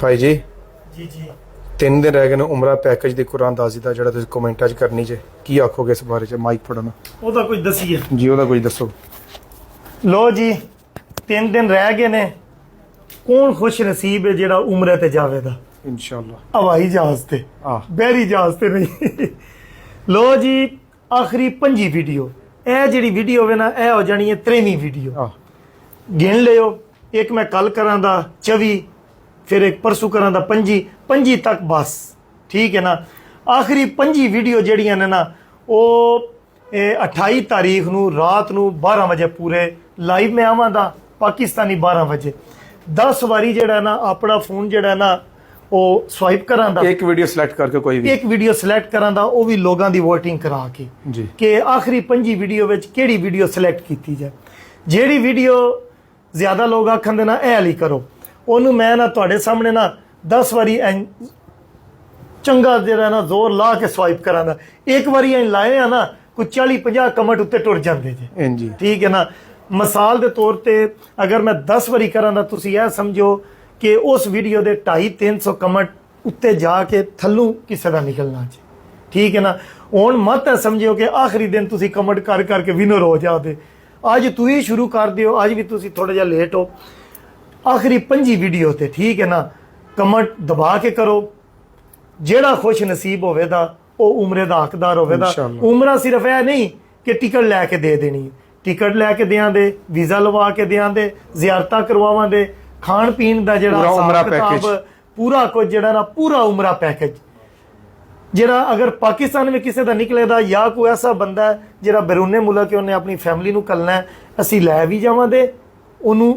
भाई जी जी जी 3 दिन रह गए ने उमरा पैकेज ਦੀ ਕੁਰਾਨਦਾਜ਼ੀ ਦਾ ਜਿਹੜਾ ਤੁਸੀਂ ਕਮੈਂਟਾਂ 'ਚ ਕਰਨੀ ਜੇ ਕੀ ਆਖੋਗੇ ਇਸ ਬਾਰੇ 'ਚ ਮਾਈਕ ਫੜਨਾ ਉਹਦਾ ਕੁਝ ਦਸੀਏ ਜੀ ਉਹਦਾ ਕੁਝ ਦੱਸੋ ਲੋ ਜੀ 3 ਦਿਨ ਰਹਿ ਗਏ ਨੇ ਕੌਣ ਖੁਸ਼ ਨਸੀਬ ਹੈ ਜਿਹੜਾ ਉਮਰੇ ਤੇ ਜਾਵੇਗਾ ਇਨਸ਼ਾਅੱਲਾ ਹਵਾਈ ਜਹਾਜ਼ ਤੇ ਬਹਿਰੀ ਜਹਾਜ਼ ਤੇ ਨਹੀਂ ਲੋ ਜੀ ਆਖਰੀ 5 ਵੀਡੀਓ ਇਹ ਜਿਹੜੀ ਵੀਡੀਓ ਵੇ ਨਾ ਇਹ ਹੋ ਜਾਣੀ ਹੈ 3ਵੀਂ ਵੀਡੀਓ ਗਿਣ ਲਿਓ ਇੱਕ ਮੈਂ ਕੱਲ ਕਰਾਂ ਦਾ 24 फिर एक परसों करा दा 25 तक बस ठीक है ना आखिरी 5 वीडियो जड़ियां ने ना वो 28 तारीख नू रात नू 12 बजे पूरे लाइव में आवांगा पाकिस्तानी 12 बजे 10 वारी जड़ा ना अपना फोन जड़ा ना वो स्वाइप करांदा एक वीडियो सिलेक्ट करके कोई भी एक वीडियो सिलेक्ट करांदा वो भी लोगों दी वोटिंग करा के जी कि आखिरी 5 वीडियो विच केड़ी वीडियो सिलेक्ट कीती जाए जेड़ी वीडियो ज्यादा लोग आखन दे ना ए वाली करो ਉਹਨੂੰ ਮੈਂ ਨਾ ਤੁਹਾਡੇ ਸਾਹਮਣੇ ਨਾ 10 ਵਾਰੀ ਚੰਗਾ ਜਿਹੜਾ ਨਾ ਜ਼ੋਰ ਲਾ ਕੇ ਸਵਾਈਪ ਕਰਾਂਗਾ ਇੱਕ ਵਾਰੀ ਐ ਲਾਏ ਆ ਨਾ ਕੋਈ 40-50 ਕਮੈਂਟ ਉੱਤੇ ਟੁਰ ਜਾਂਦੇ ਜੇ ਜੀ ਠੀਕ ਹੈ ਨਾ ਮਿਸਾਲ ਦੇ ਤੌਰ ਤੇ ਅਗਰ ਮੈਂ 10 ਵਾਰੀ ਕਰਾਂ ਤਾਂ ਤੁਸੀਂ ਇਹ ਸਮਝੋ ਕਿ ਉਸ ਵੀਡੀਓ ਦੇ 250-300 ਕਮੈਂਟ ਉੱਤੇ ਜਾ ਕੇ ਥੱਲੋਂ ਕਿਸੇ ਦਾ ਨਿਕਲਣਾ ਜੀ ਠੀਕ ਹੈ ਨਾ ਹੁਣ ਮਤ ਸਮਝਿਓ ਕਿ ਆਖਰੀ ਦਿਨ ਤੁਸੀਂ ਕਮੈਂਟ ਕਰ ਕਰਕੇ ਵਿਨਰ ਹੋ ਜਾਓਗੇ ਅੱਜ ਤੁਸੀਂ ਸ਼ੁਰੂ ਕਰ ਦਿਓ ਅੱਜ ਵੀ ਤੁਸੀਂ ਥੋੜਾ ਜਿਹਾ ਲੇਟ ਹੋ आखिरी 5 वीडियो ते ठीक है ना कमेंट दबा के करो जेड़ा खुश नसीब होवेगा वो उमरे दा हकदार होवेगा उमरा सिर्फ है नहीं कि टिकट लैके दे देनी टिकट लैके देआं दे वीज़ा लवा के देआं दे ज़ियारतां करवावां दे खाण पीण दा जेड़ा उमरा पैकेज पूरा कुछ जेड़ा ना पूरा उमरा पैकेज जेड़ा अगर पाकिस्तान में किसी दा निकले दा या कोई ऐसा बंदा है जेड़ा बैरूने मुल्क है उन्हें अपनी फैमिली नूं कलना है असीं लै भी जावां दे ओनू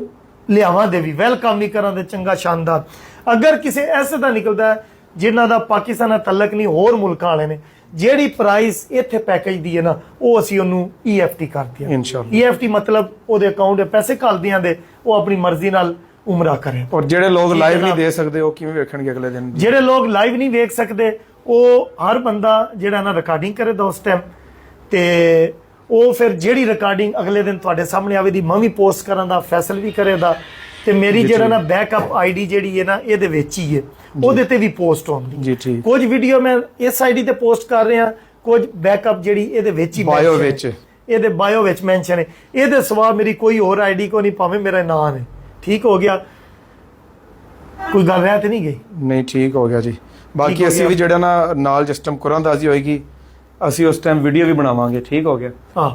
लियावां दे भी वेलकम भी करा दे चंगा शानदार अगर किसी ऐसे का निकलता है जिन्हों का पाकिस्तान नाल तलक नहीं होर मुल्कां वाले ने जेड़ी प्राइस इत्थे पैकेज दी है ना वो असीं ओनू EFT कर दिया इंशाअल्लाह EFT मतलब ओदे अकाउंट पैसे घल दियां दे वो अपनी मर्जी नाल उमरा करें और जेड़े लोग लाइव नहीं दे सकते वो किवें वेखणगे अगले दिन जेड़े लोग लाइव नहीं वेख सकते वो हर बंदा जेड़ा ना रिकॉर्डिंग करे उस टाइम ते ਉਹ ਫਿਰ ਜਿਹੜੀ ਰਿਕਾਰਡਿੰਗ ਅਗਲੇ ਦਿਨ ਤੁਹਾਡੇ ਸਾਹਮਣੇ ਆਵੇਗੀ ਮੈਂ ਵੀ ਪੋਸਟ ਕਰਾਂ ਦਾ ਫੈਸਲ ਵੀ ਕਰੇਦਾ ਤੇ ਮੇਰੀ ਜਿਹੜਾ ਨਾ ਬੈਕਅਪ ਆਈਡੀ ਜਿਹੜੀ ਹੈ ਨਾ ਇਹਦੇ ਵਿੱਚ ਹੀ ਹੈ ਉਹਦੇ ਤੇ ਵੀ ਪੋਸਟ ਹੋਣਗੀ ਜੀ ਠੀਕ ਕੁਝ ਵੀਡੀਓ ਮੈਂ ਇਸ ਆਈਡੀ ਤੇ ਪੋਸਟ ਕਰ ਰਿਹਾ ਕੁਝ ਬੈਕਅਪ ਜਿਹੜੀ ਇਹਦੇ ਵਿੱਚ ਹੀ ਬਾਇਓ ਵਿੱਚ ਇਹਦੇ ਬਾਇਓ ਵਿੱਚ ਮੈਂਸ਼ਨ ਹੈ ਇਹਦੇ ਸਿਵਾ ਮੇਰੀ ਕੋਈ ਹੋਰ ਆਈਡੀ ਕੋ ਨਹੀਂ ਭਾਵੇਂ ਮੇਰਾ ਨਾਮ ਹੈ ਠੀਕ ਹੋ ਗਿਆ ਕੋਈ ਗੱਲ ਰਹਿ ਤੇ ਨਹੀਂ ਗਈ ਨਹੀਂ ਠੀਕ ਹੋ ਗਿਆ ਜੀ ਬਾਕੀ ਅਸੀਂ ਵੀ ਜਿਹੜਾ ਨਾ ਨਾਲ ਸਿਸਟਮ ਕੁਰਾਨਦਾਜ਼ੀ ਹੋਏਗੀ ਅਸੀਂ ਉਸ ਟਾਈਮ ਵੀਡੀਓ ਵੀ ਬਣਾਵਾਂਗੇ ਠੀਕ ਹੋ ਗਿਆ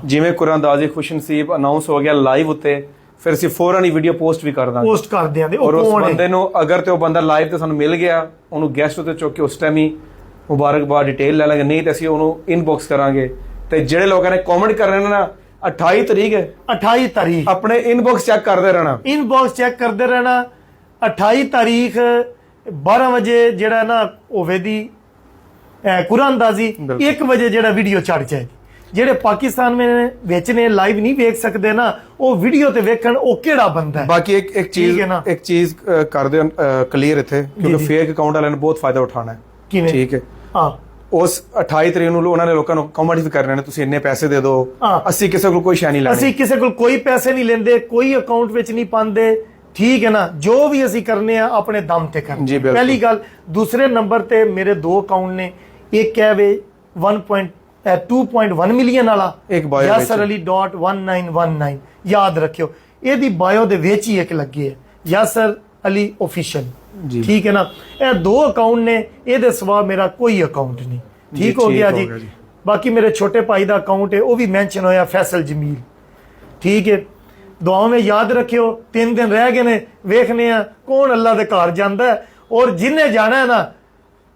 ਜਿਵੇਂ ਕੁਰਾਨਦਾਜ਼ੀ ਖੁਸ਼ਨਸੀਬ ਅਨਾਉਂਸ ਹੋ ਗਿਆ ਲਾਈਵ ਉੱਤੇ ਫਿਰ ਅਸੀਂ ਫੌਰਨ ਹੀ ਵੀਡੀਓ ਪੋਸਟ ਵੀ ਕਰ ਦਾਂਗੇ ਪੋਸਟ ਕਰ ਦਿਆਂਗੇ ਔਰ ਉਸ ਬੰਦੇ ਨੂੰ ਅਗਰ ਤੇ ਉਹ ਬੰਦਾ ਲਾਈਵ ਤੇ ਸਾਨੂੰ ਮਿਲ ਗਿਆ ਉਹਨੂੰ ਗੈਸਟ ਉੱਤੇ ਚੁੱਕ ਕੇ ਉਸ ਟਾਈਮ ਹੀ ਮੁਬਾਰਕਬਾਦ ਡਿਟੇਲ ਲੈ ਲਾਂਗੇ ਨਹੀਂ ਤੇ ਅਸੀਂ ਉਹਨੂੰ ਇਨਬਾਕਸ ਕਰਾਂਗੇ ਤੇ ਜਿਹੜੇ ਲੋਕਾਂ ਨੇ ਕਮੈਂਟ ਕਰਨੇ ਨੇ ਨਾ 28 ਤਰੀਕ ਹੈ 28 ਤਾਰੀਖ ਆਪਣੇ ਇਨਬਾਕਸ ਚੈੱਕ ਕਰਦੇ ਰਹਿਣਾ ਇਨਬਾਕਸ ਚੈੱਕ ਕਰਦੇ ਰਹਿਣਾ 28 ਤਾਰੀਖ 12 ਵਜੇ ਜਿਹੜਾ ਨਾ ਹੋਵੇਦੀ ਕੁਰਾਨਦਾਜ਼ੀ 1 ਵਜੇ ਜਿਹੜਾ ਵੀਡੀਓ ਚੜ ਜਾਏਗੀ ਜਿਹੜੇ ਪਾਕਿਸਤਾਨ ਵਿੱਚ ਨੇ ਲਾਈਵ ਨਹੀਂ ਵੇਖ ਸਕਦੇ ਨਾ ਉਹ ਵੀਡੀਓ ਤੇ ਵੇਖਣ ਉਹ ਕਿਹੜਾ ਬੰਦਾ ਹੈ ਬਾਕੀ ਇੱਕ ਚੀਜ਼ ਕਰ ਦਿਓ ਕਲੀਅਰ ਇੱਥੇ ਕਿਉਂਕਿ ਫੇਕ ਅਕਾਊਂਟ ਵਾਲਿਆਂ ਨੇ ਬਹੁਤ ਫਾਇਦਾ ਉਠਾਣਾ ਹੈ ਕਿਵੇਂ ਠੀਕ ਹੈ ਹਾਂ ਉਸ 28 ਤਰੀਕ ਨੂੰ ਉਹਨਾਂ ਨੇ ਲੋਕਾਂ ਨੂੰ ਕਮੈਂਟ ਵੀ ਕਰਨੇ ਨੇ ਤੁਸੀਂ ਇੰਨੇ ਪੈਸੇ ਦੇ ਦਿਓ ਅਸੀਂ ਕਿਸੇ ਕੋਲ ਕੋਈ ਸ਼ੈ ਨਹੀਂ ਲੈਣੀ ਅਸੀਂ ਕਿਸੇ ਕੋਲ ਕੋਈ ਪੈਸੇ ਨਹੀਂ ਲੈਂਦੇ ਕੋਈ ਅਕਾਊਂਟ ਵਿੱਚ ਨਹੀਂ ਪਾਉਂਦੇ ठीक है ना जो भी असी करने हैं अपने दम ते करने पहली गल दूसरे नंबर ते मेरे 2 अकाउंट ने एक है वे 2.1 मिलियन वाला एक यासर अली .1919 याद रखियो ਇਹਦੀ ਬਾਇਓ ਦੇ ਵਿੱਚ ਹੀ ਇੱਕ ਲੱਗੀ ਹੈ ਯਾਸਰ ਅਲੀ ਆਫੀਸ਼ੀਅਲ ਠੀਕ ਹੈ ਨਾ ਇਹ 2 ਅਕਾਊਂਟ ਨੇ ਇਹਦੇ ਸਿਵਾ ਮੇਰਾ ਕੋਈ ਅਕਾਊਂਟ ਨਹੀਂ ਠੀਕ ਹੋ ਗਿਆ ਜੀ ਬਾਕੀ ਮੇਰੇ ਛੋਟੇ ਭਾਈ ਦਾ ਅਕਾਊਂਟ ਹੈ ਉਹ ਵੀ ਮੈਂਸ਼ਨ ਹੋਇਆ ਫੈਸਲ ਜਮੀਲ ਠੀਕ ਹੈ ਦੁਆਵਾਂ में याद रखियो 3 दिन रह गए ने वेखने कौन अल्लाह दे घर जांदा है और जिन्हें जाना है ना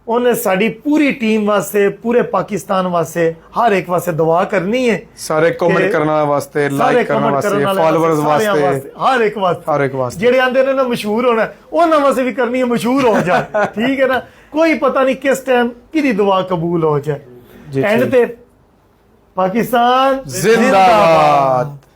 उन्हें साड़ी पूरी टीम वास्ते पूरे पाकिस्तान वास्ते हर एक वास्ते दुआ करनी है सारे कमेंट करने वास्ते लाइक करने वास्ते फॉलोअर्स वास्ते हर एक वास्ते जेड़े आंदे ने ना मशहूर होना उन्हां वास्ते भी करनी है मशहूर हो जाए ठीक है ना कोई पता नहीं किस टाइम किदी दुआ कबूल हो जाए एंड ते पाकिस्तान जिंदाबाद।